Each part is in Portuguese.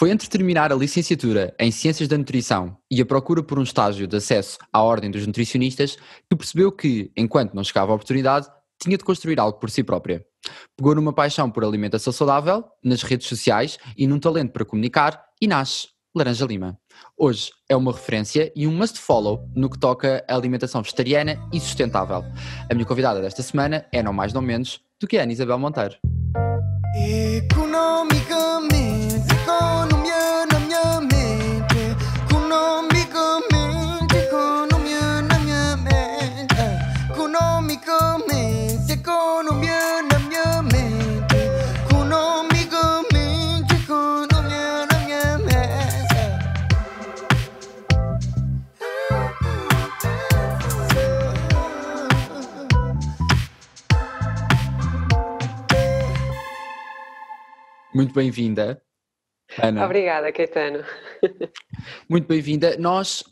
Foi entre terminar a licenciatura em Ciências da Nutrição e a procura por um estágio de acesso à Ordem dos Nutricionistas que percebeu que, enquanto não chegava a oportunidade, tinha de construir algo por si própria. Pegou numa paixão por alimentação saudável, nas redes sociais e num talento para comunicar e nasce Laranja Lima. Hoje é uma referência e um must follow no que toca a alimentação vegetariana e sustentável. A minha convidada desta semana é não mais não menos do que a Ana Isabel Monteiro. Economicamente, economia na minha mente. Economicamente, economia na minha mente. Economicamente, economia na minha mente. Economicamente, economia na minha mente. Muito bem-vinda, Ana. Obrigada, Caetano. Muito bem-vinda. Nós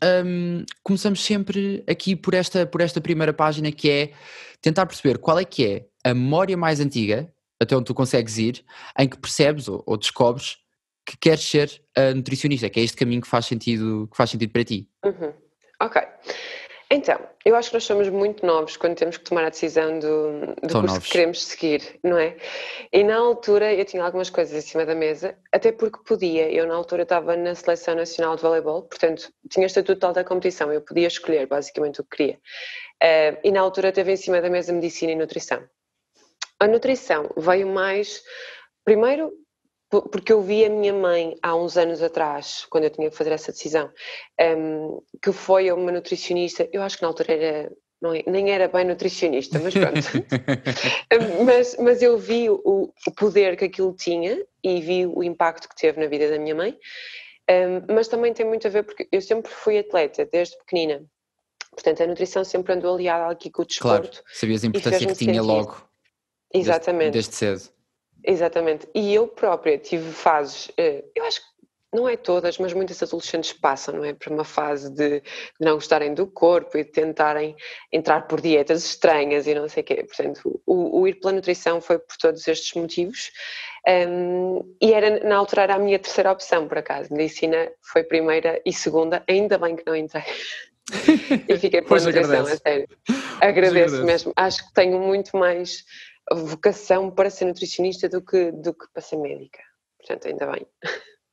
começamos sempre aqui por esta primeira página, que é tentar perceber qual é que é a memória mais antiga, até onde tu consegues ir, em que percebes ou descobres que queres ser nutricionista, que é este caminho que faz sentido para ti. Ok. Então, eu acho que nós somos muito novos quando temos que tomar a decisão do curso novos. que queremos seguir, não é? E na altura eu tinha algumas coisas em cima da mesa, até porque podia. Eu na altura estava na Seleção Nacional de Voleibol, portanto tinha estatuto de alta competição, eu podia escolher basicamente o que queria. E na altura teve em cima da mesa Medicina e Nutrição. A nutrição veio mais, primeiro, porque eu vi a minha mãe há uns anos atrás, quando eu tinha que fazer essa decisão, que foi uma nutricionista. Eu acho que na altura nem era bem nutricionista, mas pronto. mas eu vi o poder que aquilo tinha e vi o impacto que teve na vida da minha mãe, mas também tem muito a ver porque eu sempre fui atleta, desde pequenina. Portanto, a nutrição sempre andou aliada aqui com o desporto. Claro, sabias a importância que tinha logo. Exatamente. Desde cedo. Exatamente, e eu própria tive fases, eu acho que não é todas, mas muitas adolescentes passam, não é? Por uma fase de não gostarem do corpo e de tentarem entrar por dietas estranhas e não sei o quê. Portanto, o ir pela nutrição foi por todos estes motivos, e na altura era a minha terceira opção, por acaso. Medicina foi primeira e segunda, ainda bem que não entrei. E fiquei pela nutrição, a sério. Agradeço mesmo, acho que tenho muito mais vocação para ser nutricionista do que para ser médica, portanto ainda bem.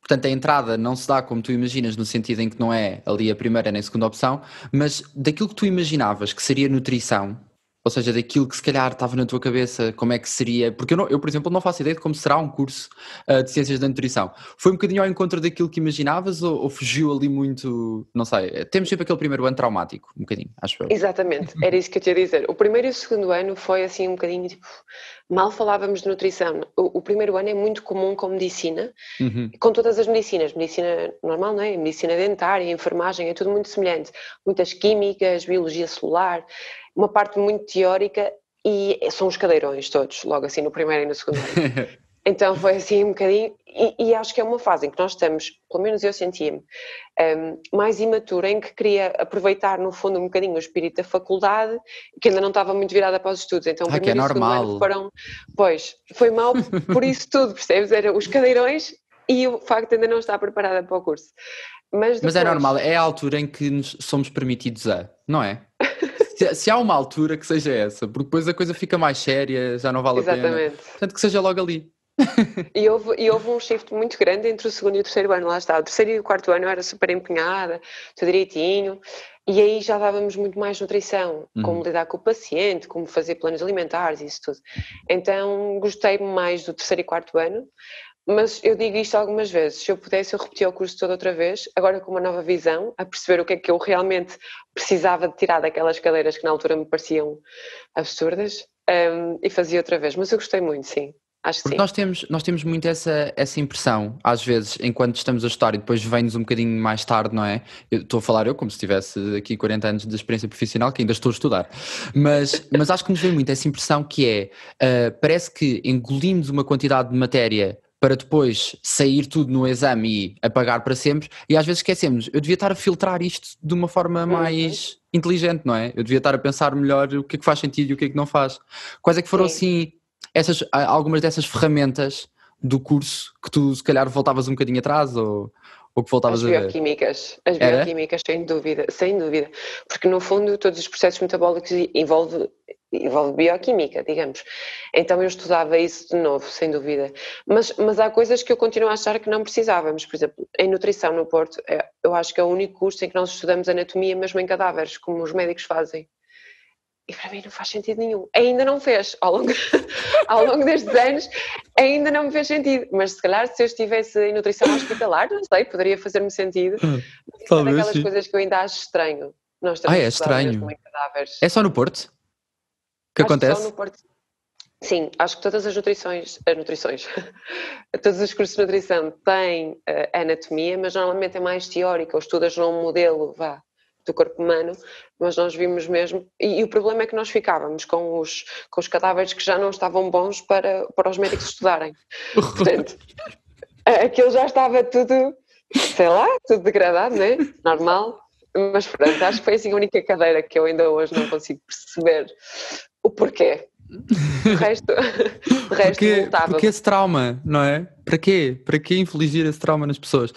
Portanto, a entrada não se dá como tu imaginas, no sentido em que não é ali a primeira nem a segunda opção, mas daquilo que tu imaginavas que seria nutrição, ou seja, daquilo que se calhar estava na tua cabeça, como é que seria, porque eu por exemplo, não faço ideia de como será um curso de Ciências da Nutrição. Foi um bocadinho ao encontro daquilo que imaginavas ou fugiu ali muito, não sei, temos sempre aquele primeiro ano traumático, um bocadinho, acho eu. Exatamente, era isso que eu te ia dizer. O primeiro e o segundo ano foi assim um bocadinho tipo, mal falávamos de nutrição. O primeiro ano é muito comum com medicina, com todas as medicinas, medicina normal, não é? Medicina dentária, enfermagem, é tudo muito semelhante. Muitas químicas, biologia celular, uma parte muito teórica e são os cadeirões todos, logo assim no primeiro e no segundo ano. Então foi assim um bocadinho, e acho que é uma fase em que nós estamos, pelo menos eu sentia-me, mais imatura, em que queria aproveitar no fundo um bocadinho o espírito da faculdade, que ainda não estava muito virada para os estudos, então o primeiro e o segundo ano foram, pois, foi mal por isso tudo, percebes? Eram os cadeirões e o facto de ainda não estar preparada para o curso. Mas é normal, é a altura em que nos somos permitidos não é? Se há uma altura que seja essa, porque depois a coisa fica mais séria, já não vale a pena. Portanto, que seja logo ali. E houve um shift muito grande entre o segundo e o terceiro ano, lá está. O terceiro e o quarto ano eu era super empenhada, tudo direitinho, e aí já dávamos muito mais nutrição, como lidar com o paciente, como fazer planos alimentares e isso tudo. Então gostei mais do terceiro e quarto ano, mas eu digo isto algumas vezes, se eu pudesse eu repetia o curso todo outra vez, agora com uma nova visão, a perceber o que é que eu realmente precisava de tirar daquelas cadeiras que na altura me pareciam absurdas, e fazia outra vez, mas eu gostei muito, sim. Acho que porque sim. nós temos muito essa impressão, às vezes, enquanto estamos a estudar e depois vem-nos um bocadinho mais tarde, não é? Eu estou a falar como se tivesse aqui 40 anos de experiência profissional, que ainda estou a estudar, mas acho que nos vem muito essa impressão que parece que engolimos uma quantidade de matéria para depois sair tudo no exame e apagar para sempre, e às vezes esquecemos, eu devia estar a filtrar isto de uma forma mais inteligente, não é? Eu devia estar a pensar melhor o que é que faz sentido e o que é que não faz. Quais é que foram assim algumas dessas ferramentas do curso que tu se calhar voltavas um bocadinho atrás ou que voltavas As a ver? bioquímicas, Era? sem dúvida, porque no fundo todos os processos metabólicos envolve bioquímica, digamos. Então eu estudava isso de novo, sem dúvida. Mas há coisas que eu continuo a achar que não precisávamos. Por exemplo, em nutrição no Porto, eu acho que é o único curso em que nós estudamos anatomia mesmo em cadáveres, como os médicos fazem. E para mim não faz sentido nenhum. Ainda não fez, ao longo destes anos, ainda não me fez sentido. Mas se calhar se eu estivesse em nutrição hospitalar, não sei, poderia fazer-me sentido. Mas isso é Talvez daquelas sim. coisas que eu ainda acho estranho. Nós estamos É a estudar mesmo estranho. em cadáveres. É só no Porto que Acho que só acontece? no Porto. Sim, acho que todas as nutrições, todos os cursos de nutrição têm anatomia, mas normalmente é mais teórica, ou estudas num modelo, do corpo humano, mas nós vimos mesmo, e o problema é que nós ficávamos com os cadáveres que já não estavam bons para os médicos estudarem. Portanto, aquilo já estava tudo, sei lá, tudo degradado, né? Normal. Mas pronto, acho que foi assim a única cadeira que eu ainda hoje não consigo perceber o porquê. De resto voltava. Porque esse trauma, não é? Para quê? Para quê infligir esse trauma nas pessoas?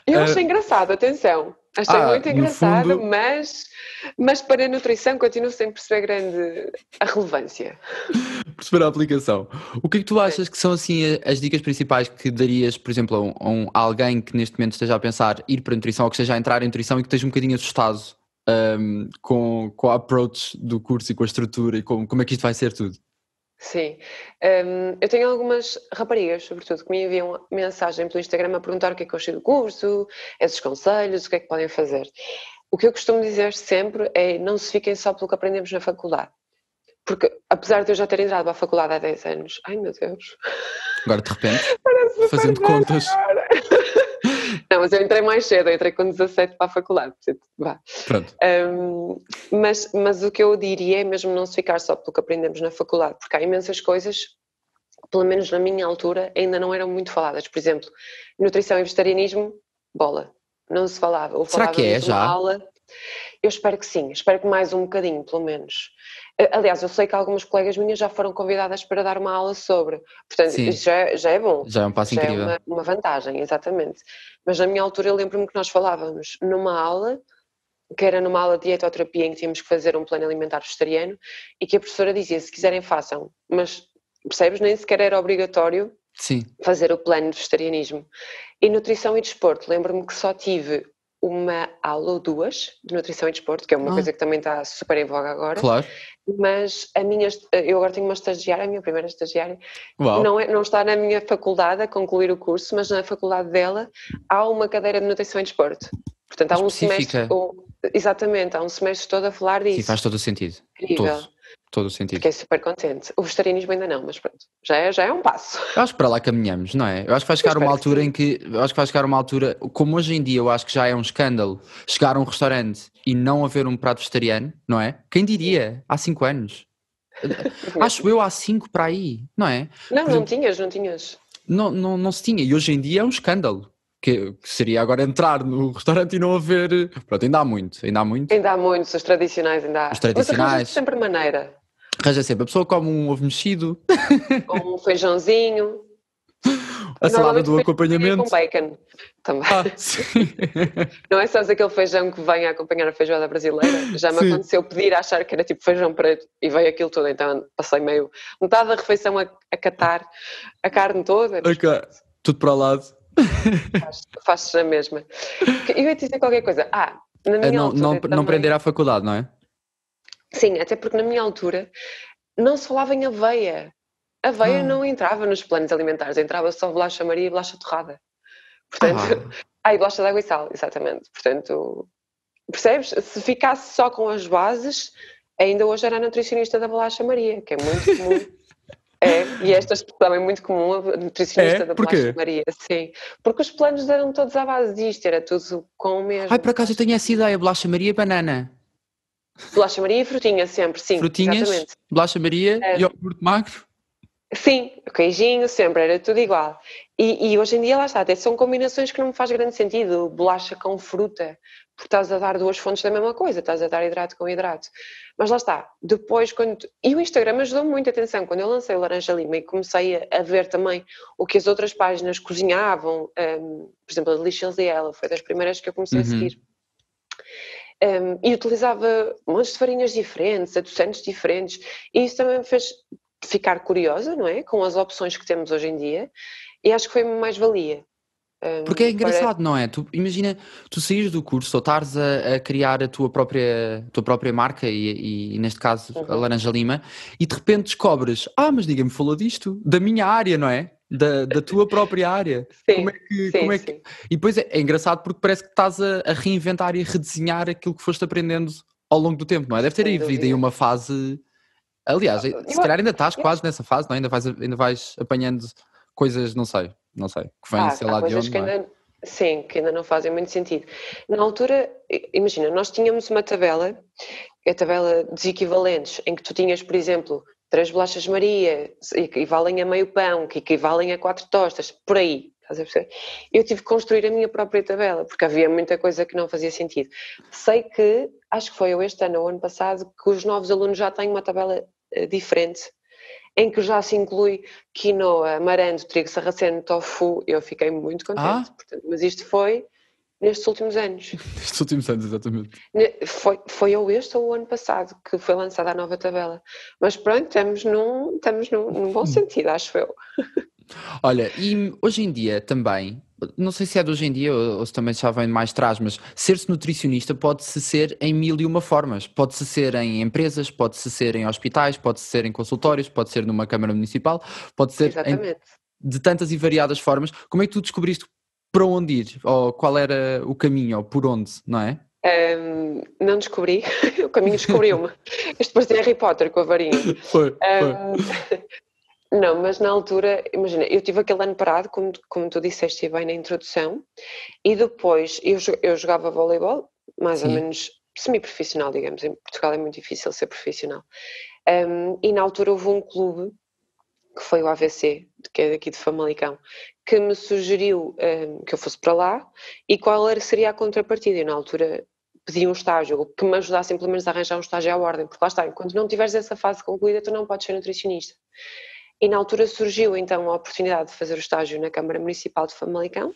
Eu achei engraçado, atenção. Achei muito No engraçado, fundo, mas para a nutrição continuo sem perceber grande a relevância. perceber a aplicação. O que é que tu achas que são assim as dicas principais que darias, por exemplo, a alguém que neste momento esteja a pensar ir para a nutrição ou que esteja a entrar em nutrição e que esteja um bocadinho assustado com a approach do curso e com a estrutura e como é que isto vai ser tudo? Sim. Eu tenho algumas raparigas, sobretudo, que me enviam mensagem pelo Instagram a perguntar o que é que eu achei do curso, esses conselhos, o que é que podem fazer. O que eu costumo dizer sempre é não se fiquem só pelo que aprendemos na faculdade. Porque, apesar de eu já ter entrado para a faculdade há 10 anos, ai meu Deus, Agora de repente, parece super fazendo velha contas. agora. Não, mas eu entrei mais cedo, eu entrei com 17 para a faculdade. Portanto, vá. Pronto. Mas o que eu diria é mesmo não se ficar só pelo que aprendemos na faculdade, porque há imensas coisas, pelo menos na minha altura, ainda não eram muito faladas. Por exemplo, nutrição e vegetarianismo, bola, não se falava. Ou Será que é falávamos uma já? aula. Eu espero que sim, espero que mais um bocadinho, pelo menos. Aliás, eu sei que algumas colegas minhas já foram convidadas para dar uma aula sobre, portanto, Sim. já é bom. Já é um passo incrível. É uma vantagem, exatamente. Mas na minha altura eu lembro-me que nós falávamos numa aula, que era numa aula de dietoterapia em que tínhamos que fazer um plano alimentar vegetariano e que a professora dizia, se quiserem façam, mas percebes, nem sequer era obrigatório Sim. fazer o plano de vegetarianismo. E nutrição e desporto, lembro-me que só tive uma aula ou duas de nutrição e desporto, que é uma coisa que também está super em voga agora. Claro. Mas eu agora tenho uma estagiária, a minha primeira estagiária, Uau. não está na minha faculdade a concluir o curso, mas na faculdade dela há uma cadeira de nutrição e desporto. Portanto, há um semestre, exatamente, há um semestre todo a falar disso. Sim, faz todo o sentido. Incrível. Todo o sentido. Fiquei super contente. O vegetarianismo ainda não, mas pronto, já é um passo. Eu acho que para lá caminhamos, não é? Eu acho que vai chegar uma altura em que, como hoje em dia eu acho que já é um escândalo chegar a um restaurante e não haver um prato vegetariano, não é? Quem diria? Há 5 anos. Acho eu há 5 para aí, não é? Não tinhas. Não se tinha, e hoje em dia é um escândalo. Que seria agora entrar no restaurante e não haver... Pronto, ainda há muito. Ainda há muitos, os tradicionais ainda há. Os tradicionais. Mas arranja sempre maneira. Arranja sempre. A pessoa come um ovo mexido. Com um feijãozinho. A salada do acompanhamento. Com bacon também. Sim. Não é só aquele feijão que vem a acompanhar a feijoada brasileira. Já me aconteceu pedir a achar que era tipo feijão preto e veio aquilo tudo. Então passei metade da refeição a catar a carne toda. Tudo para o lado. Fazes a mesma. Eu ia te dizer qualquer coisa. Na minha altura não prender à faculdade, não é? Sim, até porque na minha altura não se falava em aveia. Aveia não entrava nos planos alimentares, entrava só bolacha Maria e bolacha torrada. Portanto, e bolacha de água e sal, exatamente. Portanto, percebes? Se ficasse só com as bases, ainda hoje era a nutricionista da bolacha Maria, que é muito comum. E esta expressão é muito comum, a nutricionista da bolacha Maria, sim. Porque os planos eram todos à base disto, era tudo com o mesmo. Por acaso eu tenho essa ideia, bolacha Maria e banana. Bolacha Maria e frutinha sempre, sim. Frutinhas, exatamente. bolacha Maria, iogurte magro. Sim, o queijinho sempre, era tudo igual. E hoje em dia, lá está, até são combinações que não me faz grande sentido. Bolacha com fruta, porque estás a dar duas fontes da mesma coisa, estás a dar hidrato com hidrato. Mas lá está, depois quando... E o Instagram ajudou-me muito, atenção, quando eu lancei o Laranja Lima e comecei a ver também o que as outras páginas cozinhavam, por exemplo, a Delicious e ela, foi das primeiras que eu comecei a seguir. E utilizava montes de farinhas diferentes, adoçantes diferentes, e isso também me fez ficar curiosa, não é? Com as opções que temos hoje em dia, e acho que foi uma mais-valia. Porque é Para... engraçado, não é? Tu, imagina, tu saís do curso ou estares a criar a tua própria marca e neste caso a Uhum. Laranja Lima e de repente descobres, mas ninguém me falou disto, da minha área, não é? Da tua própria área. Como é Sim, que, sim, como é que... sim, E depois é engraçado porque parece que estás a reinventar e a redesenhar aquilo que foste aprendendo ao longo do tempo, não é? Deve ter sem havido aí dúvida. uma fase... Aliás, se Eu, calhar ainda estás eu acho quase nessa fase, não é? Ainda vais apanhando coisas, não sei, que vêm sei há lá de coisas onde, que não é? ainda, sim, que ainda não fazem muito sentido. Na altura, imagina, nós tínhamos uma tabela, a tabela dos equivalentes, em que tu tinhas, por exemplo, 3 bolachas Maria, equivalem a meio pão, que equivalem a 4 tostas, por aí, estás a perceber? Eu tive que construir a minha própria tabela, porque havia muita coisa que não fazia sentido. Sei que, acho que foi este ano ou ano passado, que os novos alunos já têm uma tabela diferente, em que já se inclui quinoa, amaranto, trigo sarraceno, tofu. Eu fiquei muito contente, Ah? portanto, mas isto foi nestes últimos anos. Estes últimos anos, exatamente. Foi ou este ou o ano passado que foi lançada a nova tabela. Mas pronto, estamos num bom sentido, acho eu. Olha, e hoje em dia também, não sei se é de hoje em dia ou se também já vem de mais atrás, mas ser-se nutricionista pode-se ser em mil e uma formas. Pode-se ser em empresas, pode-se ser em hospitais, pode-se ser em consultórios, pode ser numa Câmara Municipal, pode ser Exatamente. de tantas e variadas formas. Como é que tu descobriste para onde ir? Ou qual era o caminho, ou por onde, não é? Não descobri, o caminho descobriu-me. Isto parecia Harry Potter com a varinha. Foi, foi. Ahm, não, mas na altura, imagina, eu tive aquele ano parado, como tu disseste bem na introdução, e depois eu jogava voleibol, mais ou Sim, menos semi-profissional, digamos. Em Portugal é muito difícil ser profissional. E na altura houve um clube, que foi o AVC, que é daqui de Famalicão, que me sugeriu que eu fosse para lá e seria a contrapartida. Eu na altura pedi um estágio, que me ajudasse pelo menos a arranjar um estágio à ordem, porque lá está, enquanto não tiveres essa fase concluída, tu não podes ser nutricionista. E na altura surgiu então a oportunidade de fazer o estágio na Câmara Municipal de Famalicão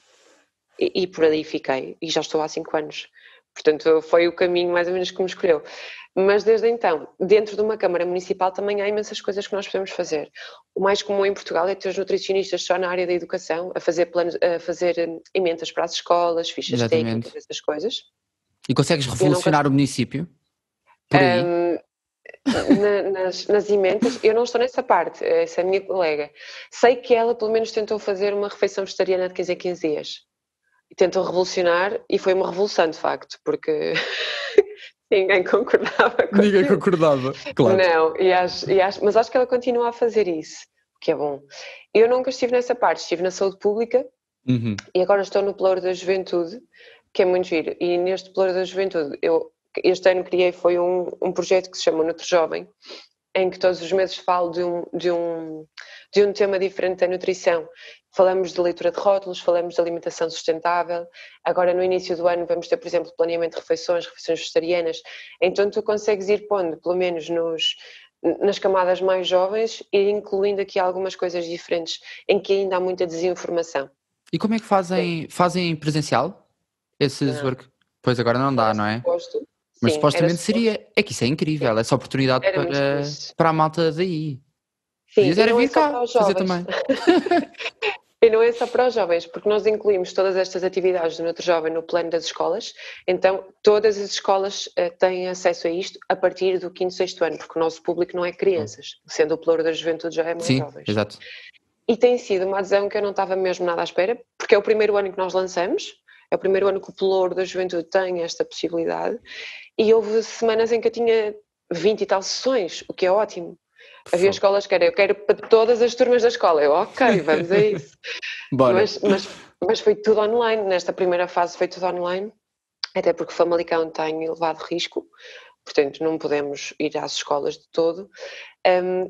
e por ali fiquei, e já estou há 5 anos. Portanto, foi o caminho mais ou menos que me escolheu. Mas desde então, dentro de uma Câmara Municipal também há imensas coisas que nós podemos fazer. O mais comum em Portugal é ter os nutricionistas só na área da educação, a fazer planos, a fazer emendas para as escolas, fichas técnicas, exatamente. essas coisas. E consegues Eu não revolucionar o município por aí? nas emendas, eu não estou nessa parte, essa é a minha colega. Sei que ela pelo menos tentou fazer uma refeição vegetariana de 15 em 15 dias. E tentou revolucionar e foi uma revolução de facto, porque ninguém concordava com Ninguém aquilo. concordava, claro. Não, mas acho que ela continua a fazer isso, o que é bom. Eu nunca estive nessa parte, estive na saúde pública Uhum. e agora estou no Pelouro da Juventude, que é muito giro. E neste Pelouro da Juventude, eu este ano criei foi um projeto que se chama Nutri Jovem, em que todos os meses falo de um tema diferente da nutrição. Falamos de leitura de rótulos, falamos de alimentação sustentável. Agora, no início do ano, vamos ter, por exemplo, planeamento de refeições vegetarianas. Então, tu consegues ir pondo, pelo menos nas camadas mais jovens, e incluindo aqui algumas coisas diferentes, em que ainda há muita desinformação. E como é que Sim. fazem presencial esses Não, work? Pois agora não dá, era não é? suposto. Mas Sim, era supostamente suposto. seria. É que isso é Sim, incrível, essa oportunidade era muito fixe. para a malta daí. Sim, Podias e era não é vir só cá para os fazer jovens. também. E não é só para os jovens, porque nós incluímos todas estas atividades do Nutri Jovem no plano das escolas, então todas as escolas têm acesso a isto a partir do 5º, 6º ano, porque o nosso público não é crianças, sendo o Pelouro da Juventude já é mais Sim, jovens. exato. E tem sido uma adesão que eu não estava mesmo nada à espera, porque é o primeiro ano que nós lançamos, é o primeiro ano que o Pelouro da Juventude tem esta possibilidade, e houve semanas em que eu tinha 20 e tal sessões, o que é ótimo. Havia Fogo. escolas que era, eu quero para todas as turmas da escola. Eu, ok, vamos a isso. Bora. Mas foi tudo online. Nesta primeira fase foi tudo online, até porque Famalicão tem elevado risco, portanto não podemos ir às escolas de todo.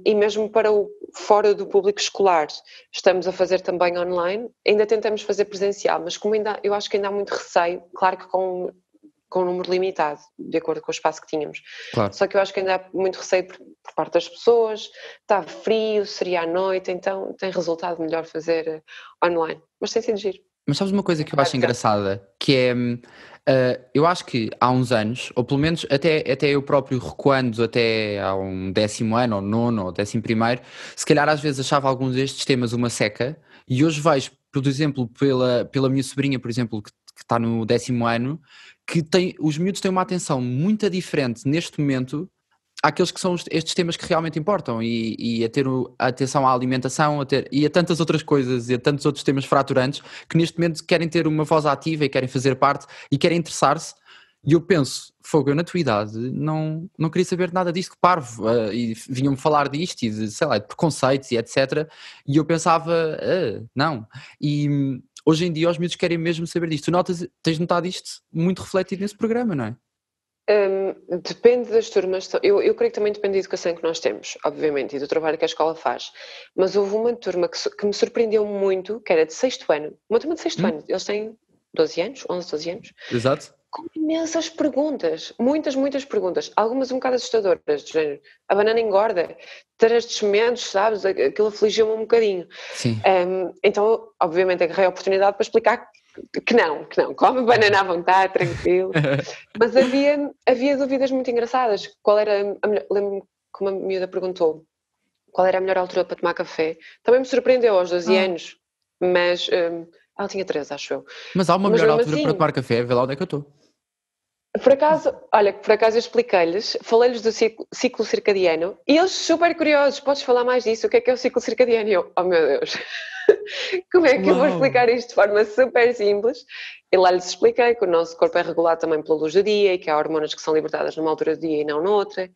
E mesmo para o fora do público escolar, estamos a fazer também online, ainda tentamos fazer presencial, mas como eu acho que ainda há muito receio, claro que com um número limitado, de acordo com o espaço que tínhamos. Claro. Só que eu acho que ainda há muito receio por parte das pessoas, está frio, seria à noite, então tem resultado melhor fazer online. Mas tem sido giro. Mas sabes uma coisa que eu acho engraçada? Que é, eu acho que há uns anos, ou pelo menos até eu próprio recuando até há um 10º ano, ou nono, ou 11º, se calhar às vezes achava alguns destes temas uma seca, e hoje vejo, por exemplo, pela minha sobrinha, por exemplo, que está no 10º ano, que os miúdos têm uma atenção muito diferente neste momento àqueles que são estes temas que realmente importam, e a ter a atenção à alimentação, e a tantas outras coisas, e a tantos outros temas fraturantes, que neste momento querem ter uma voz ativa e querem fazer parte e querem interessar-se. E eu penso, fogo, eu na tua idade não queria saber nada disto, que parvo, e vinham-me falar disto e de, sei lá, de preconceitos e etc. E eu pensava, não. E hoje em dia os miúdos querem mesmo saber disto. Tens notado isto muito refletido nesse programa, não é? Depende das turmas. Eu creio que também depende da educação que nós temos, obviamente, e do trabalho que a escola faz. Mas houve uma turma que me surpreendeu muito, que era de 6º ano. Uma turma de 6º ano. Eles têm 12 anos, 11, 12 anos. Exato. Com imensas perguntas. Muitas perguntas. Algumas um bocado assustadoras, do género. A banana engorda. Ter estes momentos, sabes? Aquilo afligiu-me um bocadinho. Sim. Então, obviamente, agarrei a oportunidade para explicar que não, come banana à vontade, tranquilo. Mas havia dúvidas muito engraçadas. Qual era lembro-me que uma miúda perguntou qual era a melhor altura para tomar café. Também me surpreendeu aos 12 anos, mas ela tinha 13, acho eu. Mas há uma Mas melhor mesmo altura para assim, tomar café, vê lá onde é que eu estou. Por acaso eu expliquei-lhes, falei-lhes do ciclo circadiano e eles super curiosos, podes falar mais disso, o que é o ciclo circadiano? E eu, oh meu Deus, como é que eu vou Uau. explicar isto de forma super simples? E lá lhes expliquei que o nosso corpo é regulado também pela luz do dia e que há hormonas que são libertadas numa altura do dia e não noutra.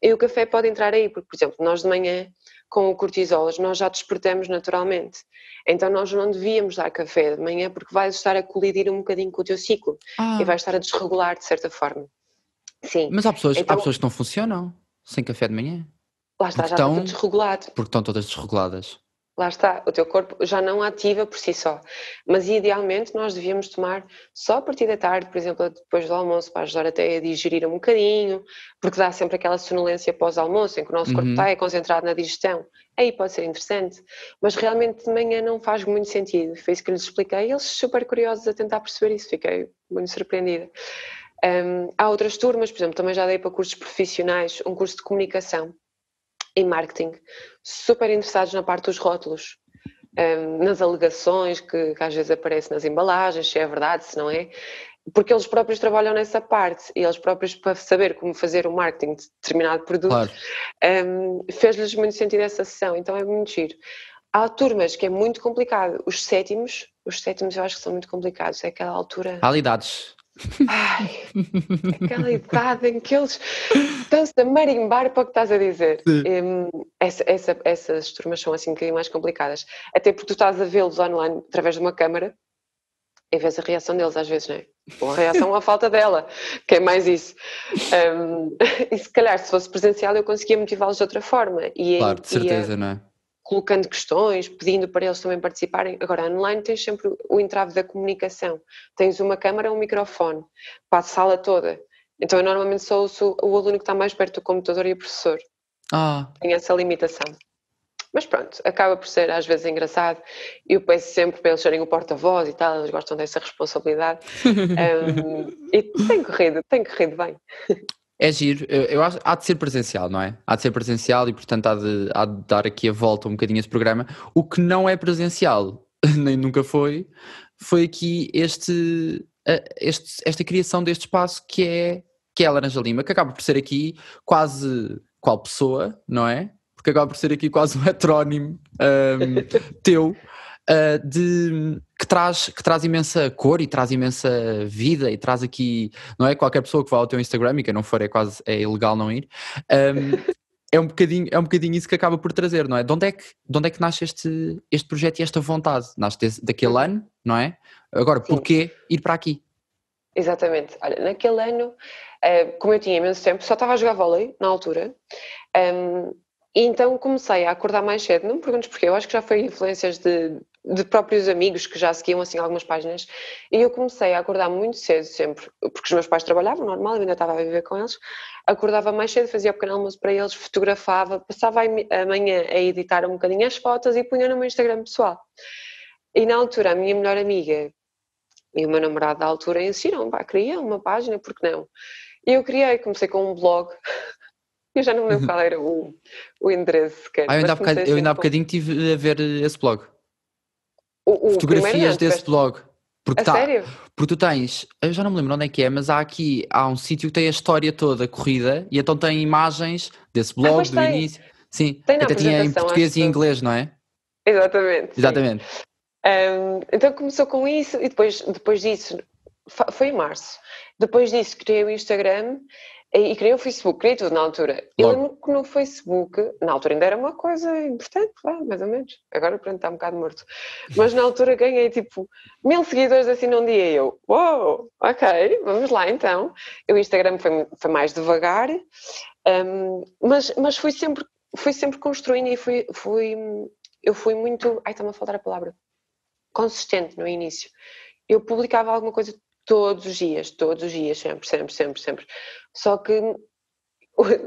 E o café pode entrar aí, porque, por exemplo, nós de manhã, com o cortisol, nós já despertamos naturalmente. Então nós não devíamos dar café de manhã porque vais estar a colidir um bocadinho com o teu ciclo e vais estar a desregular de certa forma. Sim. Mas há pessoas Então, que não funcionam sem café de manhã, lá está, já está tudo desregulado. porque estão todas desreguladas. Lá está, o teu corpo já não ativa por si só. Mas idealmente nós devíamos tomar só a partir da tarde, por exemplo, depois do almoço, para ajudar até a digerir um bocadinho, porque dá sempre aquela sonolência pós-almoço, em que o nosso corpo está concentrado na digestão. Aí pode ser interessante. Mas realmente de manhã não faz muito sentido. Foi isso que lhes expliquei e eles super curiosos a tentar perceber isso. Fiquei muito surpreendida. Há outras turmas, por exemplo, também já dei para cursos profissionais, um curso de comunicação e marketing, super interessados na parte dos rótulos, nas alegações que às vezes aparecem nas embalagens, se é verdade, se não é, porque eles próprios trabalham nessa parte e eles próprios, para saber como fazer o marketing de determinado produto, Claro. fez-lhes muito sentido essa sessão, então é muito giro. Há turmas que é muito complicado, os sétimos eu acho que são muito complicados, é aquela altura... Há idades. Ai, aquela idade em que eles estão-se a marimbar para o que estás a dizer. Essas turmas são assim um bocadinho mais complicadas. Até porque tu estás a vê-los online através de uma câmara e vês a reação deles às vezes, não é? Ou a reação ou a falta dela, que é mais isso. E se calhar se fosse presencial eu conseguia motivá-los de outra forma. Claro, de certeza, não é? Colocando questões, pedindo para eles também participarem. Agora, online tens sempre o entrave da comunicação. Tens uma câmara, um microfone, para a sala toda. Então eu normalmente sou o aluno que está mais perto do computador e o professor. Tem essa limitação. Mas pronto, acaba por ser às vezes engraçado. Eu peço sempre para eles serem o porta-voz e tal, eles gostam dessa responsabilidade. E tem corrido bem. É giro, eu acho, há de ser presencial, não é? Há de ser presencial e portanto há de dar aqui a volta um bocadinho a esse programa. O que não é presencial, nem nunca foi aqui esta criação deste espaço que é a Laranja Lima, que acaba por ser aqui quase qual pessoa, não é? Porque acaba por ser aqui quase um heterónimo teu, que traz imensa cor e traz imensa vida e traz aqui, não é? Qualquer pessoa que vá ao teu Instagram, e quem não for é ilegal não ir, é um bocadinho isso que acaba por trazer, não é? De onde é que nasce este projeto e esta vontade? Nasce daquele ano, não é? Agora, porquê ir para aqui? Exatamente. Olha, naquele ano, como eu tinha imenso tempo, só estava a jogar vôlei na altura, E então comecei a acordar mais cedo, não me perguntes porquê, eu acho que já foi influências de próprios amigos que já seguiam assim algumas páginas, e eu comecei a acordar muito cedo sempre, porque os meus pais trabalhavam, normal, eu ainda estava a viver com eles, acordava mais cedo, fazia o pequeno almoço para eles, fotografava, passava a manhã a editar um bocadinho as fotos e punha no meu Instagram pessoal. E na altura a minha melhor amiga e o meu namorado da altura insistiram, pá, cria uma página, por que não? E eu criei, comecei com um blog. Eu já não me lembro qual era o endereço sequer, Eu mas comecei assim ainda há com bocadinho estive a ver esse blog. o primeiro não, Fotografias desse tiveste blog. Porque, a sério? porque tu tens, eu já não me lembro onde é que é, mas há um sítio que tem a história toda corrida e então tem imagens desse blog Pois do início. Sim, tem na até tinha em apresentação, português acho e em eu. inglês, não é? Exatamente, sim. Exatamente. Então começou com isso e depois disso, foi em março, depois disso criei o Instagram e criei o Facebook, criei tudo na altura. Eu Logo. lembro que no Facebook, na altura ainda era uma coisa importante, mais ou menos, agora pronto, está um bocado morto, mas na altura ganhei tipo 1000 seguidores assim num dia e eu, uou, ok, vamos lá então. O Instagram foi mais devagar, mas fui sempre construindo e eu fui muito, está-me a faltar a palavra, consistente no início. Eu publicava alguma coisa todos os dias, sempre. Só que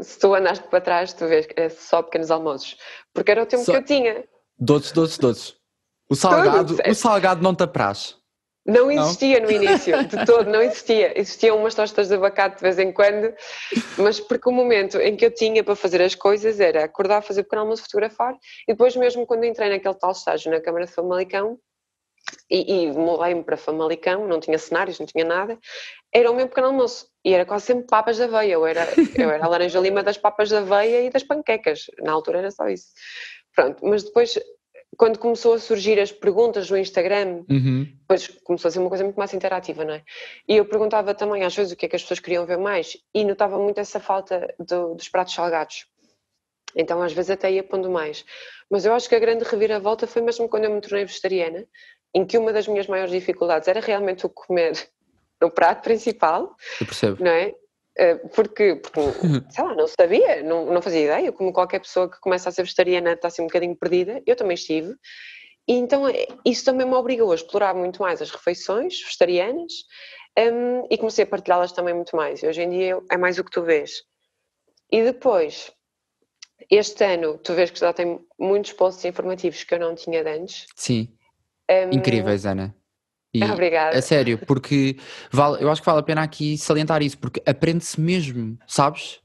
se tu andaste para trás, tu vês que era só pequenos almoços, porque era o tempo que eu tinha. Doces. O Tudo. salgado não te apraz. Não existia no início, de todo, não existia. Existiam umas tostas de abacate de vez em quando, mas porque o momento em que eu tinha para fazer as coisas era acordar, fazer pequeno almoço, fotografar, e depois mesmo quando entrei naquele tal estágio na Câmara de Famalicão, e mudei-me para Famalicão, não tinha cenários, não tinha nada, era o meu pequeno almoço, e era quase sempre papas de aveia, eu era a laranja lima das papas de aveia e das panquecas, na altura era só isso. Pronto, mas depois, quando começou a surgir as perguntas no Instagram, depois começou a ser uma coisa muito mais interativa, não é? E eu perguntava também às vezes o que é que as pessoas queriam ver mais, e notava muito essa falta dos pratos salgados. Então às vezes até ia pondo mais. Mas eu acho que a grande reviravolta foi mesmo quando eu me tornei vegetariana, em que uma das minhas maiores dificuldades era realmente o comer no prato principal, Eu percebo. não é? Porque, sei lá, não sabia, não fazia ideia, como qualquer pessoa que começa a ser vegetariana está assim um bocadinho perdida, eu também estive, e então isso também me obrigou a explorar muito mais as refeições vegetarianas, e comecei a partilhá-las também muito mais. Hoje em dia é mais o que tu vês. E depois, este ano, tu vês que já tem muitos posts informativos que eu não tinha de antes. Sim. Incríveis, Ana. E Obrigada. a sério, porque eu acho que vale a pena aqui salientar isso, porque aprende-se mesmo, sabes?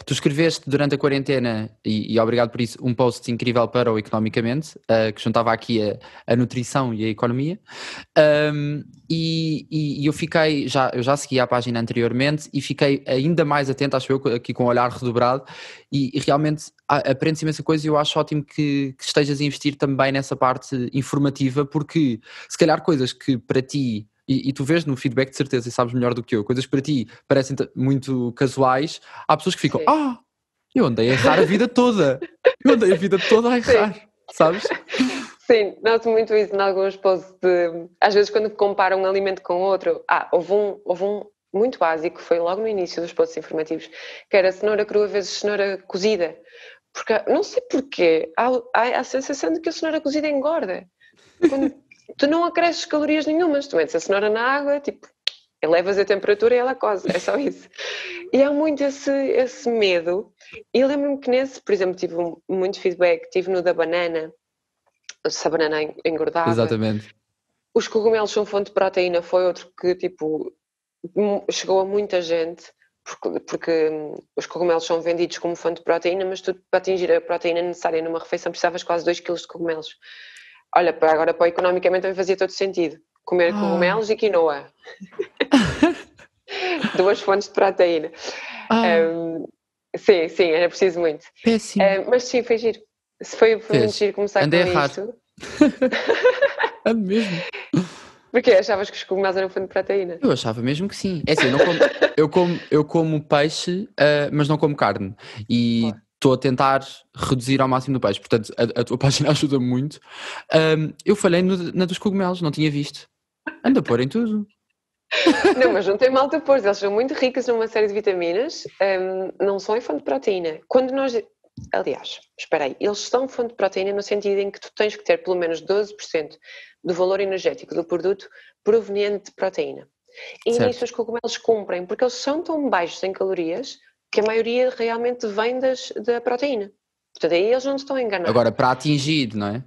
Tu escreveste durante a quarentena, e obrigado por isso, um post incrível para o Economicamente, que juntava aqui a nutrição e a economia, e eu já segui a página anteriormente e fiquei ainda mais atento, acho eu, aqui com o olhar redobrado, e realmente aprende-se imensa coisa, e eu acho ótimo que estejas a investir também nessa parte informativa, porque se calhar coisas que para ti, e tu vês no feedback de certeza e sabes melhor do que eu, coisas que para ti parecem muito casuais, há pessoas que ficam, Sim. eu andei a errar a vida toda, a errar, sabes? Sim, noto muito isso em alguns posts às vezes quando comparam um alimento com outro, houve um muito básico, foi logo no início dos posts informativos, que era cenoura crua vezes cenoura cozida, porque não sei porquê, há a sensação de que a cenoura cozida engorda, quando tu não acresces calorias nenhumas, tu metes a cenoura na água, tipo, elevas a temperatura e ela coze, é só isso. E há muito esse medo, e eu lembro-me que por exemplo, tive muito feedback, tive no da banana, se a banana engordava. Exatamente. Os cogumelos são fonte de proteína, foi outro que tipo chegou a muita gente, porque os cogumelos são vendidos como fonte de proteína, mas tu, para atingir a proteína necessária numa refeição, precisavas quase 2 kg de cogumelos. Olha, agora para economicamente também fazia todo sentido. Comer cogumelos e quinoa. 2 fontes de proteína. Sim, era preciso muito. Péssimo. Mas sim, foi giro. Foi muito giro começar Andei com a errar. isto. Ando mesmo. Porque achavas que os cogumelos eram fonte de proteína? Eu achava mesmo que sim. É assim, eu como peixe, mas não como carne. E estou a tentar reduzir ao máximo do peixe. Portanto, a tua página ajuda muito. Eu falhei na dos cogumelos, não tinha visto. Anda a pôr em tudo. Não, mas não tem mal de pôr. Eles são muito ricos numa série de vitaminas, não são em fonte de proteína. Quando nós Aliás, espera aí, eles são fonte de proteína no sentido em que tu tens que ter pelo menos 12% do valor energético do produto proveniente de proteína. E Certo. nisso os cogumelos cumprem, porque eles são tão baixos em calorias que a maioria realmente vem da proteína. Portanto, aí eles não te estão a enganar. Agora, para atingir, não é?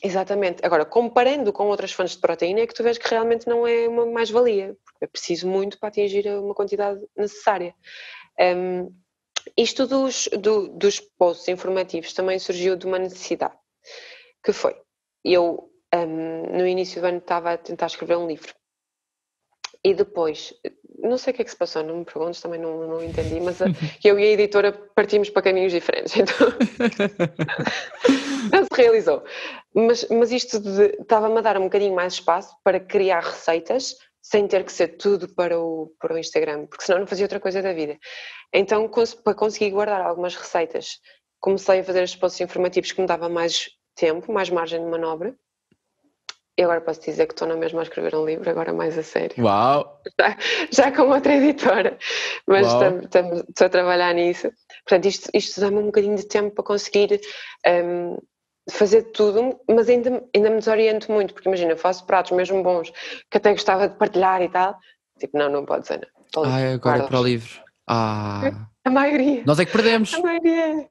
Exatamente. Agora, comparando com outras fontes de proteína, é que tu vês que realmente não é uma mais-valia, porque é preciso muito para atingir uma quantidade necessária. Isto dos posts informativos também surgiu de uma necessidade, que foi, eu no início do ano estava a tentar escrever um livro, e depois, não sei o que é que se passou, não me perguntes, também não entendi, mas eu e a editora partimos para caminhos diferentes, então não se realizou. Mas isto estava-me a dar um bocadinho mais espaço para criar receitas, sem ter que ser tudo para o Instagram, porque senão não fazia outra coisa da vida. Então, para conseguir guardar algumas receitas, comecei a fazer estes posts informativos que me dava mais tempo, mais margem de manobra. E agora posso dizer que estou na mesma a escrever um livro, agora mais a sério. Uau! Já com outra editora, mas Uau. estou a trabalhar nisso. Portanto, isto dá-me um bocadinho de tempo para conseguir fazer tudo, mas ainda me desoriento muito, porque imagina, eu faço pratos mesmo bons, que até gostava de partilhar e tal. Tipo, não pode ser, não. Ai, agora é para o livro. Ah, A maioria. nós é que perdemos. A maioria.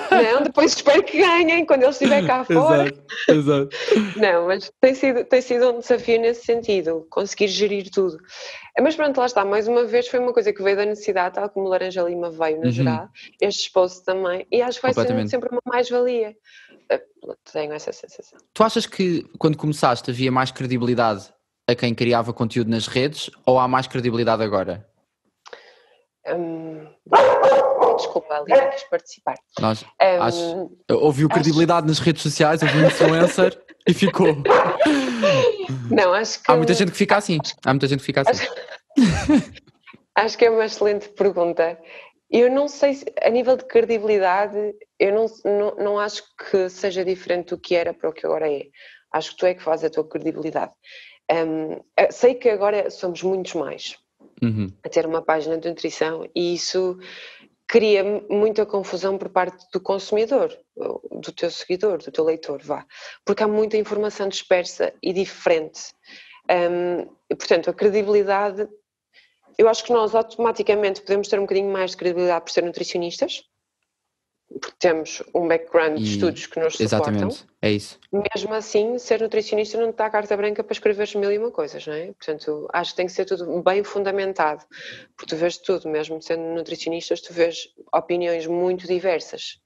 Não, depois espero que ganhem quando eles estiverem cá fora. Exato. Não, mas tem sido um desafio nesse sentido, conseguir gerir tudo. Mas pronto, lá está, mais uma vez foi uma coisa que veio da necessidade, tal como o Laranja Lima veio no geral, estes posts também, e acho que vai ser Completamente. sempre uma mais-valia. Tenho essa sensação. Tu achas que quando começaste havia mais credibilidade a quem criava conteúdo nas redes ou há mais credibilidade agora? Desculpa, ali não quis participar. Ouviu credibilidade nas redes sociais, ouviu um influencer e ficou. Não, acho que... Há muita gente que fica assim. Acho que é uma excelente pergunta. Eu não sei, a nível de credibilidade, eu não acho que seja diferente do que era para o que agora é. Acho que tu é que fazes a tua credibilidade. Sei que agora somos muitos mais a ter uma página de nutrição e isso cria muita confusão por parte do consumidor, do teu seguidor, do teu leitor, porque há muita informação dispersa e diferente. Portanto, a credibilidade, eu acho que nós automaticamente podemos ter um bocadinho mais de credibilidade por ser nutricionistas, porque temos um background de estudos que nos suportam. Exatamente, é isso. Mesmo assim, ser nutricionista não te dá carta branca para escrever mil e uma coisas, não é? Portanto, acho que tem que ser tudo bem fundamentado, porque tu vês tudo, mesmo sendo nutricionistas, tu vês opiniões muito diversas.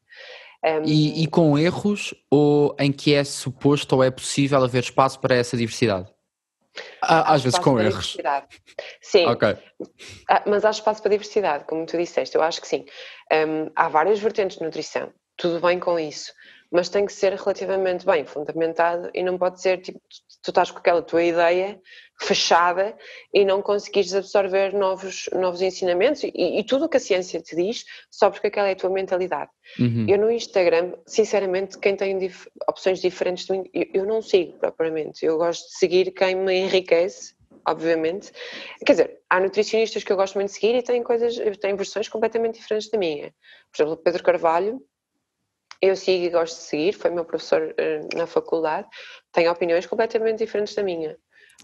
E com erros ou em que é suposto ou é possível haver espaço para essa diversidade? Às vezes com erros. Sim, okay. Mas há espaço para diversidade, como tu disseste, eu acho que sim. Há várias vertentes de nutrição, tudo bem com isso, mas tem que ser relativamente bem fundamentado e não pode ser tipo, tu estás com aquela tua ideia fechada e não conseguires absorver novos ensinamentos e tudo o que a ciência te diz só porque aquela é a tua mentalidade. Eu no Instagram, sinceramente, quem tem opções diferentes de mim, eu não sigo propriamente, eu gosto de seguir quem me enriquece, obviamente. Quer dizer, há nutricionistas que eu gosto muito de seguir e têm versões completamente diferentes da minha. Por exemplo, Pedro Carvalho, eu sigo e gosto de seguir, foi meu professor na faculdade, tem opiniões completamente diferentes da minha.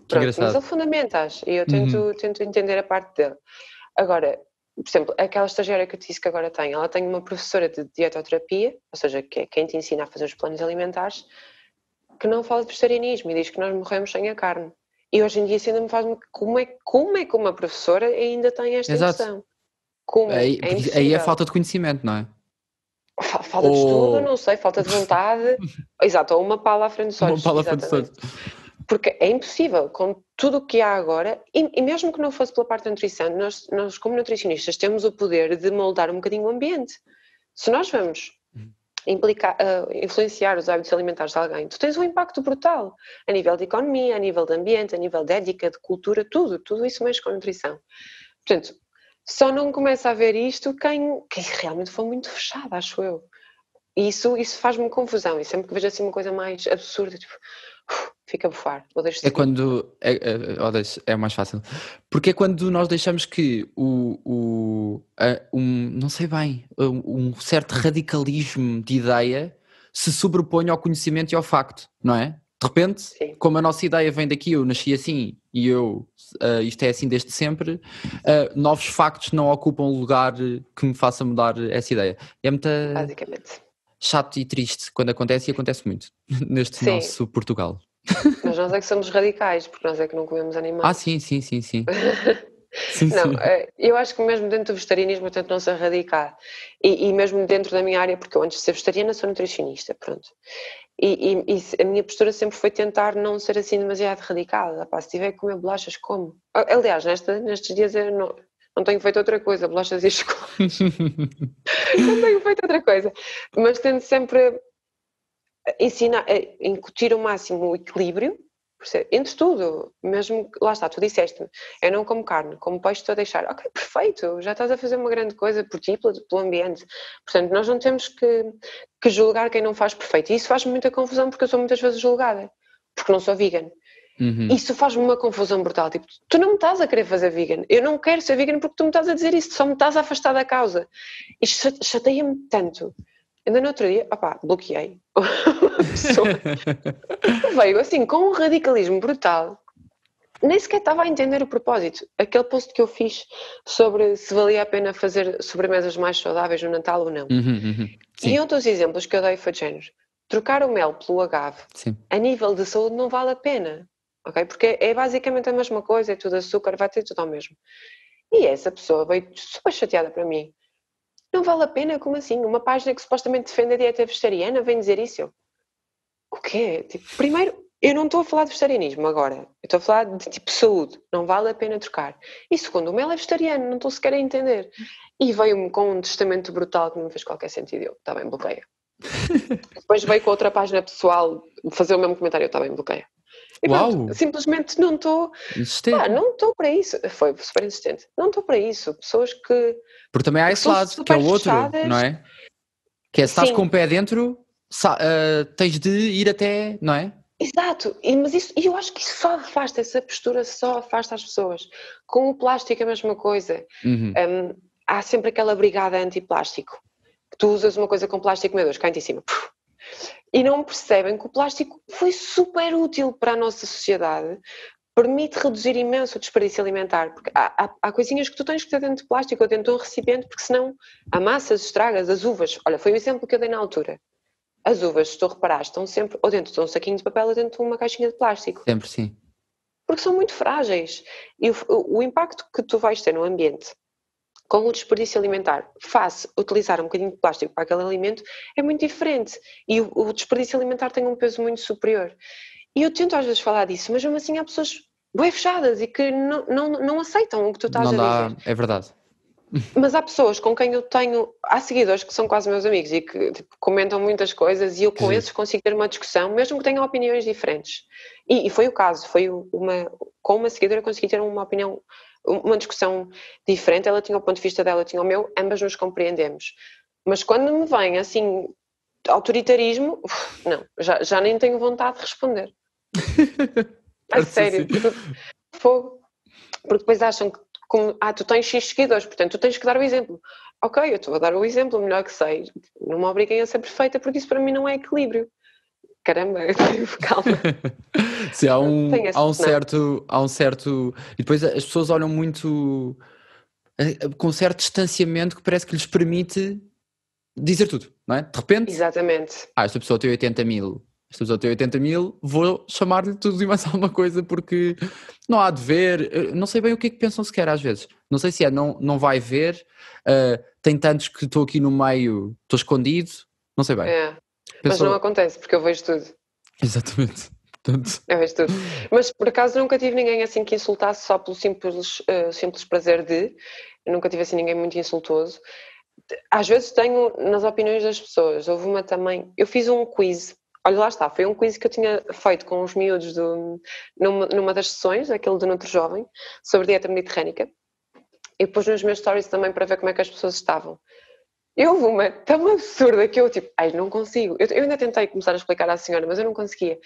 Pronto, mas ele fundamenta-as e eu tento entender a parte dele. Agora, por exemplo, aquela estagiária que eu te disse que agora tem, ela tem uma professora de dietoterapia, ou seja, que é quem te ensina a fazer os planos alimentares, que não fala de vegetarianismo e diz que nós morremos sem a carne. E hoje em dia isso ainda me faz... Como é que uma professora ainda tem esta noção? Como? Aí é falta de conhecimento, não é? Falta de estudo, não sei, falta de vontade. Exato, ou uma pala à frente dos olhos. Uma pala à frente dos olhos. Porque é impossível, com tudo o que há agora, e mesmo que não fosse pela parte da nutrição, nós como nutricionistas temos o poder de moldar um bocadinho o ambiente. Se nós vamos influenciar os hábitos alimentares de alguém, tu tens um impacto brutal, a nível de economia, a nível de ambiente, a nível de ética, de cultura, tudo isso mexe com a nutrição. Portanto, só não começa a ver isto quem realmente for muito fechado, acho eu. E isso faz-me confusão, e sempre que vejo assim uma coisa mais absurda, tipo, fica a bufar, ou deixo de É seguir. quando. É mais fácil. Porque é quando nós deixamos que não sei bem, um certo radicalismo de ideia se sobreponha ao conhecimento e ao facto, não é? De repente, Sim. como a nossa ideia vem daqui, eu nasci assim e isto é assim desde sempre, novos factos não ocupam o lugar que me faça mudar essa ideia. É muito Basicamente. chato e triste quando acontece, e acontece muito neste Sim, nosso Portugal. mas nós é que somos radicais, porque nós é que não comemos animais. Sim. Sim, Não, sim. eu acho que mesmo dentro do vegetarianismo eu tento não ser radical. E mesmo dentro da minha área, porque eu antes de ser vegetariana sou nutricionista, pronto. A minha postura sempre foi tentar não ser assim demasiado radical. Epá, se tiver que comer bolachas, como. Aliás, nestes dias eu não tenho feito outra coisa, bolachas e chocolate. Não tenho feito outra coisa. Mas tento sempre ensinar, incutir ao máximo o equilíbrio, entre tudo, mesmo que, lá está, tu disseste-me, eu não como carne, como peixe estou a deixar, ok, perfeito, já estás a fazer uma grande coisa por ti, pelo ambiente, portanto nós não temos que julgar quem não faz perfeito, e isso faz-me muita confusão porque eu sou muitas vezes julgada, porque não sou vegan. Isso faz-me uma confusão brutal, tipo, tu não me estás a querer fazer vegan, eu não quero ser vegan porque tu me estás a dizer isso, só me estás a afastar da causa, isto chateia-me tanto. Ainda no outro dia, bloqueei uma pessoa que veio assim com um radicalismo brutal, nem sequer estava a entender o propósito. Aquele post que eu fiz sobre se valia a pena fazer sobremesas mais saudáveis no Natal ou não. E Sim, um dos exemplos que eu dei foi de género, trocar o mel pelo agave sim. a nível de saúde não vale a pena, ok? Porque é basicamente a mesma coisa, é tudo açúcar, vai ter tudo ao mesmo. E essa pessoa veio super chateada para mim. Não vale a pena? Como assim? Uma página que supostamente defende a dieta vegetariana vem dizer isso? O quê? Tipo, primeiro, eu não estou a falar de vegetarianismo agora. Eu estou a falar de tipo saúde. Não vale a pena trocar. E segundo, o mel é vegetariano, não estou sequer a entender. E veio-me com um testamento brutal que não me fez qualquer sentido. Eu, está bem, bloqueia. Depois veio com outra página pessoal fazer o mesmo comentário. Eu, está bem, bloqueia. E pronto, Uau! simplesmente não estou. Insistente. Não estou para isso. Foi super insistente. Não estou para isso. Pessoas que Porque também há esse são lado, que é super o outro, fechadas. não é? Que é, se estás Sim. com o pé dentro, tens de ir até, não é? Exato, mas eu acho que isso só afasta, essa postura só afasta as pessoas. Com o plástico é a mesma coisa. Há sempre aquela brigada anti-plástico, que tu usas uma coisa com plástico, meu Deus, cá em cima. E não percebem que o plástico foi super útil para a nossa sociedade, permite reduzir imenso o desperdício alimentar, porque há coisinhas que tu tens que ter dentro de plástico ou dentro de um recipiente, porque senão amassas, estragas, as uvas. Olha, foi o exemplo que eu dei na altura. As uvas, se tu reparares, estão sempre ou dentro de um saquinho de papel ou dentro de uma caixinha de plástico. Sempre sim. Porque são muito frágeis. E o impacto que tu vais ter no ambiente com o desperdício alimentar face utilizar um bocadinho de plástico para aquele alimento é muito diferente. E o desperdício alimentar tem um peso muito superior. E eu tento às vezes falar disso, mas mesmo assim há pessoas bem fechadas e que não aceitam o que tu estás Não a dá, dizer. é verdade. Mas há pessoas com quem eu tenho, há seguidores que são quase meus amigos e que tipo, comentam muitas coisas e eu com Que esses consigo ter uma discussão, mesmo que tenham opiniões diferentes. E foi o caso, com uma seguidora consegui ter uma opinião, uma discussão diferente, ela tinha o ponto de vista dela, eu tinha o meu, ambas nos compreendemos. Mas quando me vem assim, autoritarismo, não, já nem tenho vontade de responder. A sério, porque depois acham que tu tens X seguidores, portanto tu tens que dar o exemplo. Ok, eu estou a dar o exemplo, o melhor que sei. Não me obriguem a ser perfeita, porque isso para mim não é equilíbrio. Caramba, calma. Sim, Tem esse, há um certo. E depois as pessoas olham muito com certo distanciamento que parece que lhes permite dizer tudo, não é? De repente, Exatamente. esta pessoa tem 80.000. Esta pessoa tem 80.000, vou chamar-lhe tudo e mais alguma coisa porque não há de ver. Eu não sei bem o que é que pensam sequer às vezes. Não sei se é não vai ver, tem tantos que estou aqui no meio, estou escondido, não sei bem. É. Mas não acontece, porque eu vejo tudo. Exatamente. Portanto... Eu vejo tudo. Mas por acaso nunca tive ninguém assim que insultasse só pelo simples prazer de. Eu nunca tive assim ninguém muito insultoso. Às vezes tenho nas opiniões das pessoas. Houve uma também. Eu fiz um quiz. Olha, lá está, foi um quiz que eu tinha feito com os miúdos numa das sessões, aquele do Nutri Jovem, sobre dieta mediterrânica, e pus nos meus stories também para ver como é que as pessoas estavam. E houve uma tão absurda que eu não consigo. Eu ainda tentei começar a explicar à senhora, mas eu não conseguia.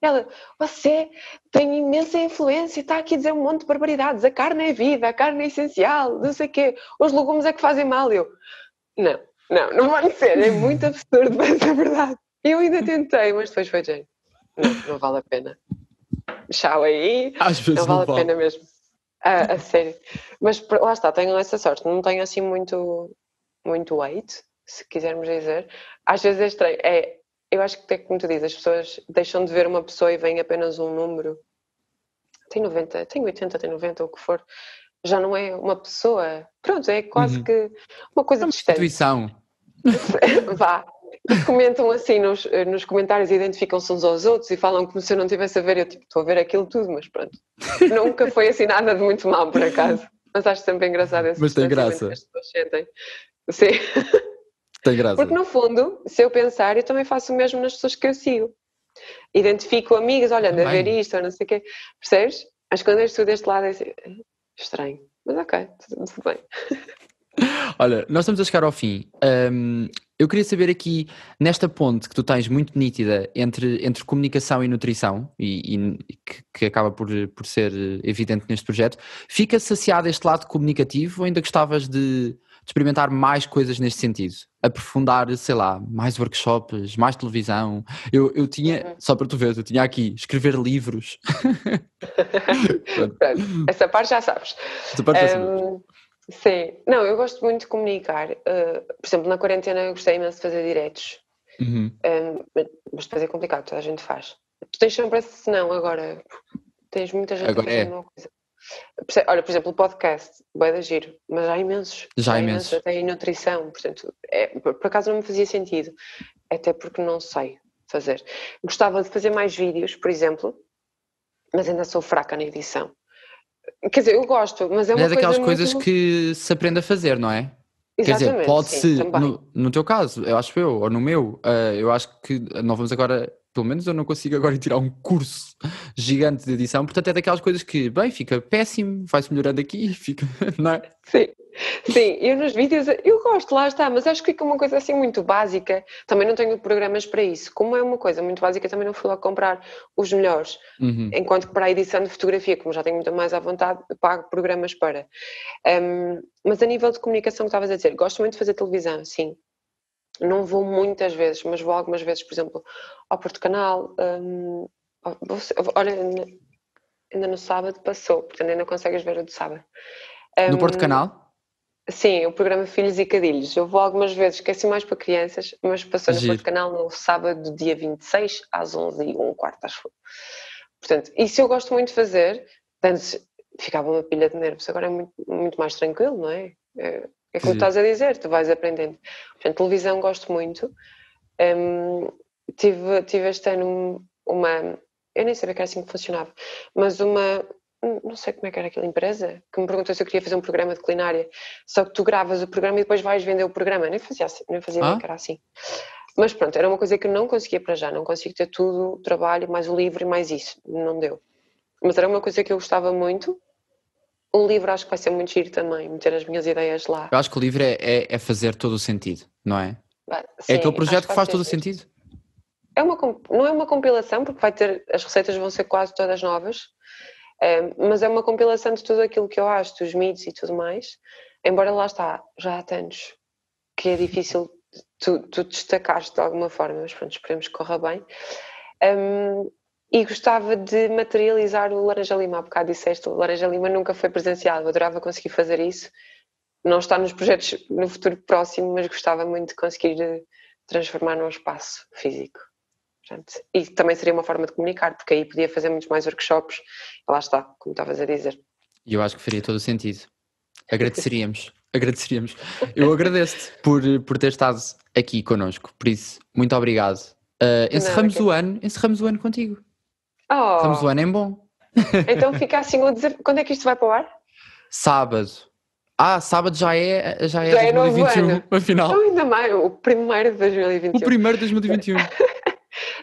Ela, você tem imensa influência, está aqui a dizer um monte de barbaridades. A carne é vida, a carne é essencial, não sei o quê. Os legumes é que fazem mal. Eu, não vai ser, é muito absurdo, mas é verdade. Eu ainda tentei, mas depois foi gente. Não vale a pena. Tchau aí, Às vezes não vale a pena mesmo. A sério. Mas lá está, tenho essa sorte. Não tenho assim muito weight, se quisermos dizer. Às vezes é estranho. Eu acho que, como tu dizes, as pessoas deixam de ver uma pessoa e veem apenas um número. Tem 90, tem 80, tem 90, ou o que for. Já não é uma pessoa. Pronto, é quase que uma coisa distante. Instituição. Vá. E comentam assim nos comentários, identificam-se uns aos outros e falam como se eu não estivesse a ver. Eu estou a ver aquilo tudo, mas pronto. Nunca foi assim nada de muito mal, por acaso. Mas acho sempre engraçado esse Mas tem distanciamento graça. que as pessoas sentem. Sim. Tem graça. Porque no fundo, se eu pensar, eu também faço o mesmo nas pessoas que eu sigo. Identifico amigas, olha, anda a ver isto, ou não sei o quê. Percebes? Mas quando és tu deste lado é assim, estranho. Mas ok, tudo bem. Olha, nós estamos a chegar ao fim. Eu queria saber aqui, nesta ponte que tu tens muito nítida entre comunicação e nutrição, e que acaba por ser evidente neste projeto, fica saciado este lado comunicativo ou ainda gostavas de experimentar mais coisas neste sentido? Aprofundar, sei lá, mais workshops, mais televisão? Eu tinha, só para tu veres, eu tinha aqui, escrever livros. Pronto, essa parte já sabes. Essa parte já sabes. Sim, não, eu gosto muito de comunicar. Por exemplo, na quarentena eu gostei imenso de fazer diretos. Mas depois é complicado, toda a gente faz. Tu tens sempre esse senão agora. Tens muita gente Agora a fazer a mesma coisa. Olha, por exemplo, o podcast, bué de giro, mas há imensos. Já há imensos. Até em nutrição, portanto, por acaso não me fazia sentido. Até porque não sei fazer. Gostava de fazer mais vídeos, por exemplo, mas ainda sou fraca na edição. Quer dizer, eu gosto, mas é uma coisa daquelas muito... coisas que se aprende a fazer, não é? Exatamente, quer dizer, pode-se, sim, também. no teu caso, eu acho ou no meu, eu acho que não vamos agora, pelo menos eu não consigo agora tirar um curso gigante de edição, portanto é daquelas coisas que, bem, fica péssimo, vai-se melhorando aqui, fica, não é? Sim, eu nos vídeos, eu gosto, lá está, mas acho que fica uma coisa assim muito básica, também não tenho programas para isso, como é uma coisa muito básica também não fui lá comprar os melhores, enquanto que para a edição de fotografia, como já tenho muito mais à vontade, pago programas para. Mas a nível de comunicação que estavas a dizer, gosto muito de fazer televisão, sim, não vou muitas vezes, mas vou algumas vezes, por exemplo, ao Porto Canal, olha, ainda no sábado passou, portanto ainda consegues ver o de sábado. No Porto Canal? Sim, o programa Filhos e Cadilhos. Eu vou algumas vezes, que é assim mais para crianças, mas passou no Porto Canal no sábado, dia 26, às 11h15, acho. Portanto, isso eu gosto muito de fazer. Antes ficava uma pilha de nervos, agora é muito, muito mais tranquilo, não é? É como estás a dizer, tu vais aprendendo. Portanto, televisão gosto muito. Tive este ano uma... Eu nem sabia que era assim que funcionava, mas não sei como é que era aquela empresa, que me perguntou se eu queria fazer um programa de culinária, só que tu gravas o programa e depois vais vender o programa, nem fazia ideia que era assim. Mas pronto, era uma coisa que eu não conseguia para já, não consigo ter tudo, o trabalho, mais o livro e mais isso, não deu. Mas era uma coisa que eu gostava muito. O livro acho que vai ser muito giro também, meter as minhas ideias lá. Eu acho que o livro é fazer todo o sentido, não é? Sim, é aquele projeto que faz todo o sentido. Não é uma compilação, porque as receitas vão ser quase todas novas, mas é uma compilação de tudo aquilo que eu acho, dos mitos e tudo mais, embora lá está, já há tantos que é difícil tu destacares de alguma forma, mas pronto, esperemos que corra bem. E gostava de materializar o Laranja Lima, há bocado disseste, o Laranja Lima nunca foi presencial, eu adorava conseguir fazer isso, não está nos projetos no futuro próximo, mas gostava muito de conseguir transformar num espaço físico. Portanto, e também seria uma forma de comunicar, porque aí podia fazer muitos mais workshops, lá está, como estavas a dizer. E eu acho que faria todo o sentido. Agradeceríamos. Eu agradeço-te por ter estado aqui connosco, por isso, muito obrigado. Encerramos o ano contigo. Encerramos o ano em bom. Então fica assim, quando é que isto vai para o ar? Sábado. Sábado já é 2021, afinal. Então ainda mais, o primeiro de 2021. O primeiro de 2021.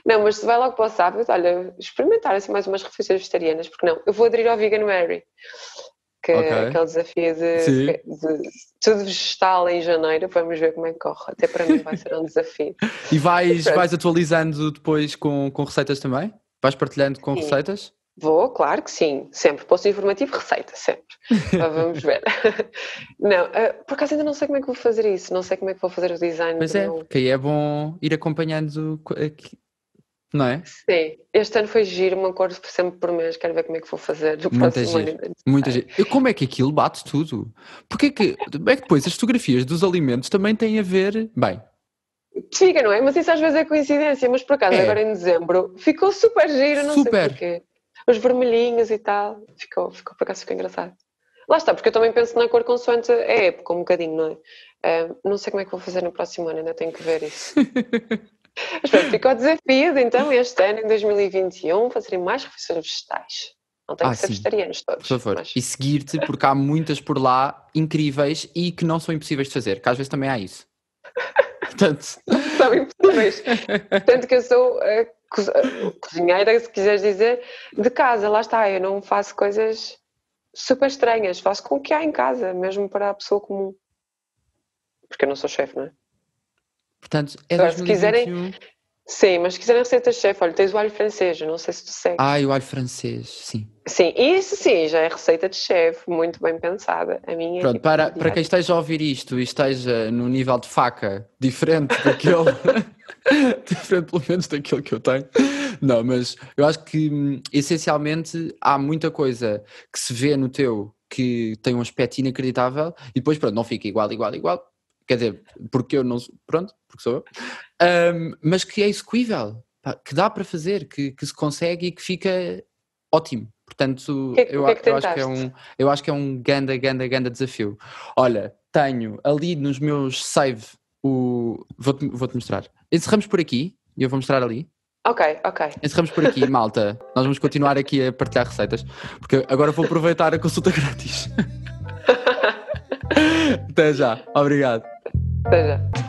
Não, mas se vai logo para o sábado, olha, experimentar assim mais umas refeições vegetarianas, porque não? Eu vou aderir ao Vegan Mary, que é aquele desafio de tudo vegetal em janeiro, vamos ver como é que corre. Até para mim vai ser um desafio. E vais atualizando depois com receitas também? Vais partilhando com Sim. receitas? Vou, claro que sim, sempre. Posto informativo, receita, sempre. Vamos ver. Não, por acaso ainda não sei como é que vou fazer isso, não sei como é que vou fazer o design Pois do é, meu. porque aí é bom ir acompanhando, não é? Sim, este ano foi giro, uma cor sempre por mês, quero ver como é que vou fazer no Muita próximo ano. gente. Muita gente. Como é que aquilo bate tudo? Porque é que depois as fotografias dos alimentos também têm a ver. Bem, Fica, não é? Mas isso às vezes é coincidência, mas por acaso É. agora em dezembro ficou super giro, não Super. sei porquê. Os vermelhinhos e tal, por acaso ficou engraçado. Lá está, porque eu também penso na cor consoante a época, um bocadinho, não é? Não sei como é que vou fazer no próximo ano, ainda tenho que ver isso. Mas pronto, ficou o desafio de então este ano, em 2021, fazerem mais refeições vegetais. Não tem que ser sim. vegetarianos todos. Por favor. mas- E seguir-te, porque há muitas por lá incríveis e que não são impossíveis de fazer, que às vezes também há isso. Portanto, São impossíveis. Tanto que eu sou cozinheira, se quiseres dizer, de casa, lá está, eu não faço coisas super estranhas, faço com o que há em casa, mesmo para a pessoa comum. Porque eu não sou chefe, não é? portanto é Agora, se quiserem- 2021. Sim, mas se quiserem receitas de chefe, olha, tens o alho francês, eu não sei se tu segues. Ai, o alho francês, sim. Sim, isso sim, já é receita de chefe, muito bem pensada. A minha é Pronto, tipo para diária. quem esteja a ouvir isto e esteja no nível de faca diferente daquele, diferente pelo menos daquele que eu tenho, não, mas eu acho que essencialmente há muita coisa que se vê no teu que tem um aspecto inacreditável e depois pronto, não fica igual, quer dizer, porque eu não, pronto, porque sou eu, mas que é execuível, pá, que dá para fazer, que se consegue e que fica ótimo. Portanto, O que é que eu acho que tentaste? ganda desafio. Olha, tenho ali nos meus save vou-te mostrar. Encerramos por aqui e eu vou mostrar ali. Ok. Encerramos por aqui, malta. Nós vamos continuar aqui a partilhar receitas, porque agora vou aproveitar a consulta grátis. Até já. Obrigado. Até já.